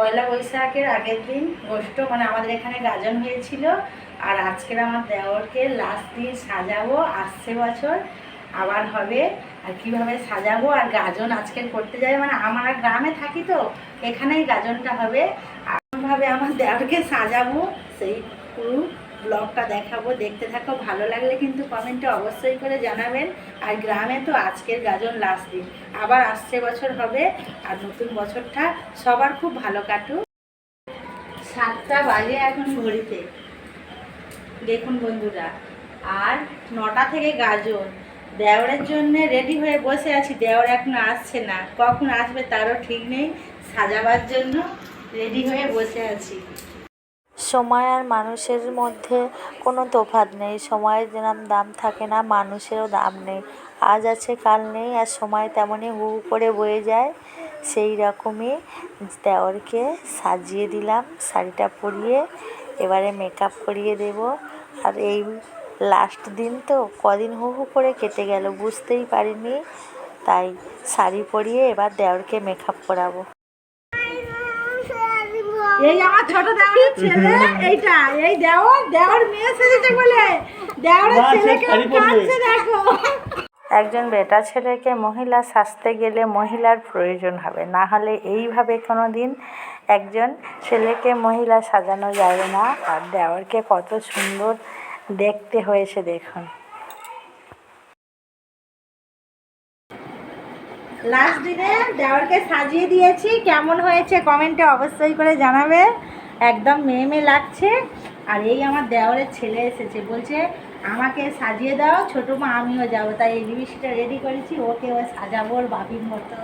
পয়লা বৈশাখের আগের দিন গোষ্ঠ মানে আমাদের এখানে গাজন হয়েছিল। আর আজকের আমার দেওরকে লাস্ট দিন সাজাবো, আসছে বছর আবার হবে। আর কীভাবে সাজাবো আর গাজন আজকের করতে যাবে, মানে আমরা গ্রামে থাকি তো এখানেই গাজনটা হবে। এমনভাবে আমার দেওরকে সাজাবো সেই পুরো ব্লগটা দেখাবো, দেখতে থাকো। ভালো লাগলে কিন্তু কমেন্টে অবশ্যই করে জানাবেন। আর গ্রামে তো আজকের গাজন লাস্ট দিন, আবার আসছে বছর হবে। আর নতুন বছরটা সবার খুব ভালো কাটুক। 7টা বাজে এখন ঘড়িতে, দেখুন বন্ধুরা। আর 9টা থেকে গাজন। দেওরের জন্য রেডি হয়ে বসে আছি, দেওর এখনো আসছে না, কখন আসবে তারও ঠিক নেই। সাজাবার জন্য রেডি হয়ে বসে আছি। সময় আর মানুষের মধ্যে কোনো তফাৎ নেই। সময়ের যেরকম দাম থাকে না, মানুষেরও দাম নেই। আজ আছে কাল নেই, আর সময় তেমনই হু হু করে বয়ে যায়। সেই রকমই দেওরকে সাজিয়ে দিলাম, শাড়িটা পরিয়ে এবারে মেকআপ করিয়ে দেব। আর এই লাস্ট দিন তো কদিন হু হু করে কেটে গেল বুঝতেই পারিনি। তাই শাড়ি পরিয়ে এবার দেওরকে মেকআপ করাবো। এই আমার ছোট দেওরের ছেলে, এইটা এই দেওর মেয়ে সেজেছে বলে দেওরের ছেলেকে কাঁদছে দেখো। একজন বেটা ছেলেকে মহিলা সাজতে গেলে মহিলার প্রয়োজন হবে, না হলে এইভাবে কোনো দিন একজন ছেলেকে মহিলা সাজানো যাবে না। আর দেওরকে কত সুন্দর দেখতে হয়েছে দেখুন। লাস্ট দিনে দেওরকে সাজিয়ে দিয়েছি, কেমন হয়েছে কমেন্টে অবশ্যই করে জানাবে। একদম মেয়ে মেয়ে লাগছে। আর এই আমার দেওরের ছেলে এসেছে, বলছে আমাকে সাজিয়ে দাও ছোটো মা, আমিও যাবো। তাই এই জিনিসটা রেডি করেছি, ওকে ও সাজাবো ওর বাপির মতো।